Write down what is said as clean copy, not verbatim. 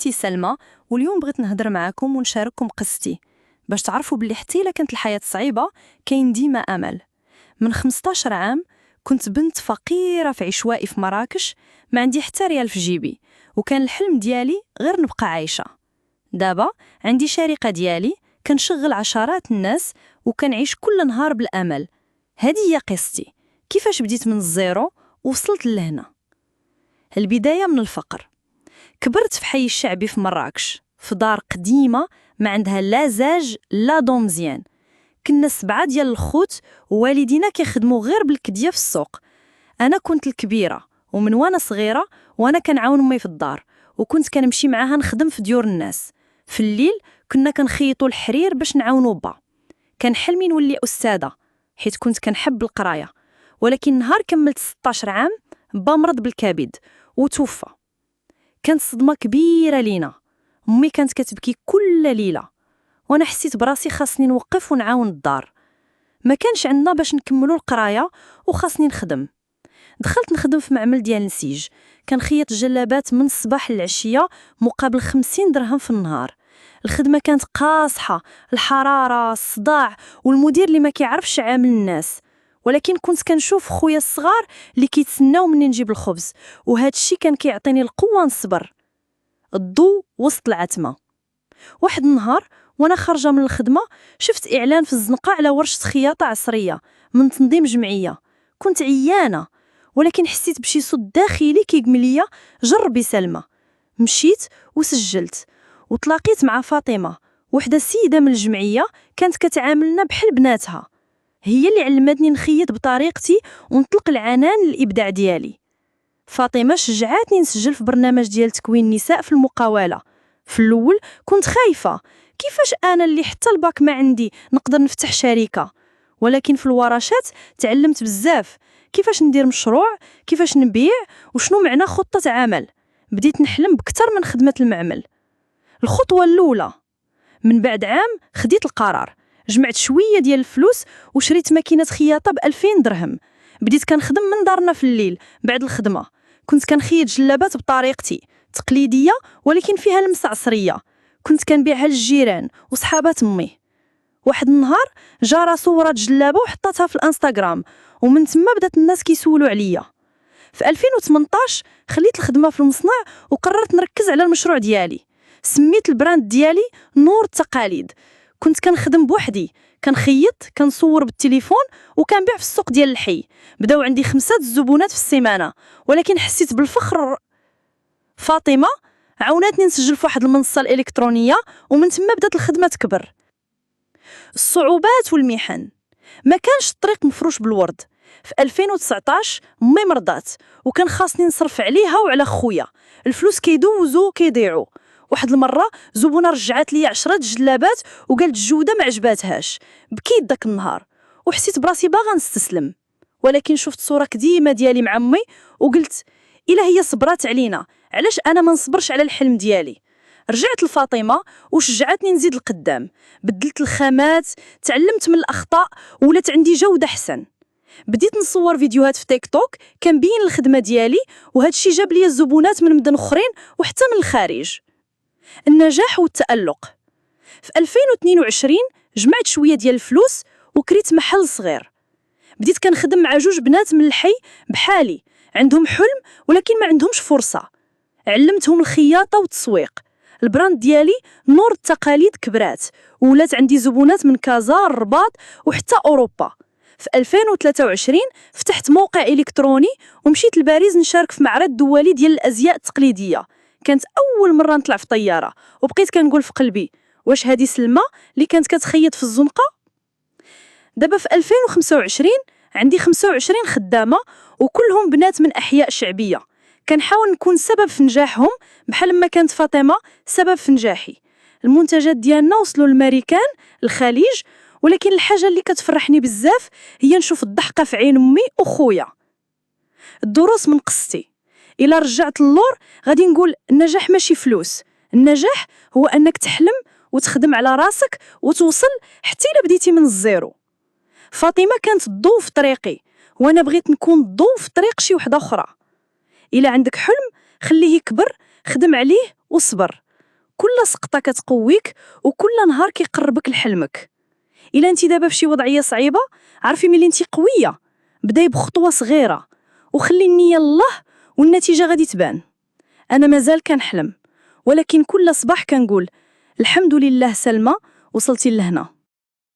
اسميتي سلمى، واليوم بغيت نهضر معاكم ونشارككم قصتي باش تعرفوا بلي حتى إلا كانت الحياة صعيبة كاين ديما أمل. من 15 عام كنت بنت فقيرة في عشوائي في مراكش، ما عندي حتى ريال في جيبي، وكان الحلم ديالي غير نبقى عايشة. دابا عندي شركة ديالي، كنشغل عشرات الناس وكنعيش كل نهار بالأمل. هذه هي قصتي، كيفاش بديت من الزيرو ووصلت لهنا. البداية من الفقر. كبرت في حي الشعبي في مراكش، في دار قديمة ما عندها لا زاج لا ضو مزيان. كنا 7 ديال الخوت، ووالدينا كيخدموا غير بالكدية في السوق. أنا كنت الكبيرة، ومن وانا صغيرة وانا كنعاون أمي في الدار، وكنت كنمشي معاها نخدم في ديور الناس. في الليل كنا كنخيطوا الحرير باش نعاونوا با. كان حلمي نولي أستاذة، حيت كنت كنحب القراية. ولكن نهار كملت 16 عام با مرض بالكبد وتوفى. كانت صدمة كبيرة لينا. أمي كانت كتبكي كل ليلة، وانا حسيت براسي خاصني نوقف ونعاون الدار. ما كانش عندنا باش نكملوا القرايه وخاصني نخدم. دخلت نخدم في معمل ديال النسيج، كنخيط جلابات من الصباح للعشيه مقابل 50 درهم في النهار. الخدمه كانت قاصحه، الحراره، الصداع، والمدير اللي ما كيعرفش عامل الناس. ولكن كنت كنشوف خويا الصغار اللي كيتسناو مني نجيب الخبز، وهذا الشيء كان كيعطيني القوه نصبر. الضو وسط العتمه. واحد النهار وانا خارجه من الخدمه شفت اعلان في الزنقه على ورشه خياطه عصريه من تنظيم جمعيه. كنت عيانه، ولكن حسيت بشي صوت داخلي كيقول لي جربي سلمى. مشيت وسجلت، وتلاقيت مع فاطمه، وحده سيده من الجمعيه كانت كتعاملنا بحال بناتها. هي اللي علمتني نخيط بطريقتي ونطلق العنان للابداع ديالي. فاطمه شجعتني نسجل في برنامج ديال تكوين النساء في المقاوله. في الاول كنت خايفه، كيفاش أنا اللي حتى الباك ما عندي نقدر نفتح شركة؟ ولكن في الورشات تعلمت بزاف، كيفاش ندير مشروع، كيفاش نبيع، وشنو معنى خطة عمل. بديت نحلم بكتر من خدمة المعمل. الخطوة الأولى، من بعد عام خديت القرار، جمعت شوية ديال الفلوس وشريت ماكينة خياطة ب2000 درهم. بديت كنخدم من دارنا في الليل بعد الخدمة. كنت كنخيط جلابات بطريقتي تقليدية ولكن فيها لمسة عصرية. كنت كنبيعها للجيران وصحابات امي. واحد النهار جا صورة جلابه وحطتها في الانستغرام، ومن تما بدات الناس كيسولوا عليا. في 2018 خليت الخدمه في المصنع وقررت نركز على المشروع ديالي. سميت البراند ديالي نور التقاليد. كنت كنخدم بوحدي، كنخيط، كنصور بالتليفون، وكنبيع في السوق ديال الحي. بداو عندي 5 الزبونات في السيمانه، ولكن حسيت بالفخر. فاطمه عاونتني نسجل في واحد المنصة الإلكترونية، ومن تما بدات الخدمة تكبر. الصعوبات والمحن. ما كانش الطريق مفروش بالورد. في 2019 أمي مرضات، وكان خاصني نصرف عليها وعلى خويا. الفلوس كيدوزو كيضيعوا. واحد المرة زبونة رجعت لي 10 جلابات وقالت الجودة ما عجباتهاش. بكيت داك النهار وحسيت براسي باغا نستسلم. ولكن شفت صورة قديمة ديالي مع أمي وقلت إلا هي صبرات علينا، علاش أنا ما نصبرش على الحلم ديالي؟ رجعت لفاطمة وشجعتني نزيد القدام. بدلت الخامات، تعلمت من الأخطاء، ولات عندي جودة حسن. بديت نصور فيديوهات في تيك توك كنبين الخدمة ديالي، وهذا الشيء جاب لي الزبونات من مدن أخرين وحتى من الخارج. النجاح والتألق. في 2022 جمعت شوية ديال الفلوس وكريت محل صغير. بديت كنخدم مع 2 بنات من الحي بحالي، عندهم حلم ولكن ما عندهمش فرصة. علمتهم الخياطة والتسويق. البراند ديالي نور التقاليد كبرات، ولات عندي زبونات من كازا، الرباط، وحتى أوروبا. في 2023 فتحت موقع إلكتروني ومشيت لباريس نشارك في معرض دولي ديال الأزياء التقليدية. كانت أول مرة نطلع في طيارة، وبقيت كنقول في قلبي واش هذه سلمى اللي كانت كتخيط في الزنقة؟ دابا في 2025 عندي 25 خدامة، وكلهم بنات من أحياء شعبية. كنحاول نكون سبب في نجاحهم بحال ما كانت فاطمة سبب في نجاحي. المنتجات ديالنا وصلوا للماريكان، الخليج، ولكن الحاجة اللي كتفرحني بزاف هي نشوف الضحكة في عين أمي وخويا. الدروس من قصتي. إلا رجعت اللور غادي نقول النجاح ماشي فلوس، النجاح هو أنك تحلم وتخدم على راسك وتوصل حتى إلا بديتي من الزيرو. فاطمة كانت الضوء في طريقي، وأنا بغيت نكون الضوء في طريق شي وحدة أخرى. إلا عندك حلم خليه يكبر، خدم عليه وصبر. كل سقطة كتقويك وكل نهار كيقربك لحلمك. إلا انت دابا فشي وضعية صعيبة، عرفي ملي انت قوية، بداي بخطوة صغيرة وخلي النية لله والنتيجة غادي تبان. أنا مازال كنحلم، ولكن كل صباح كنقول الحمد لله سلمى وصلتي لهنا.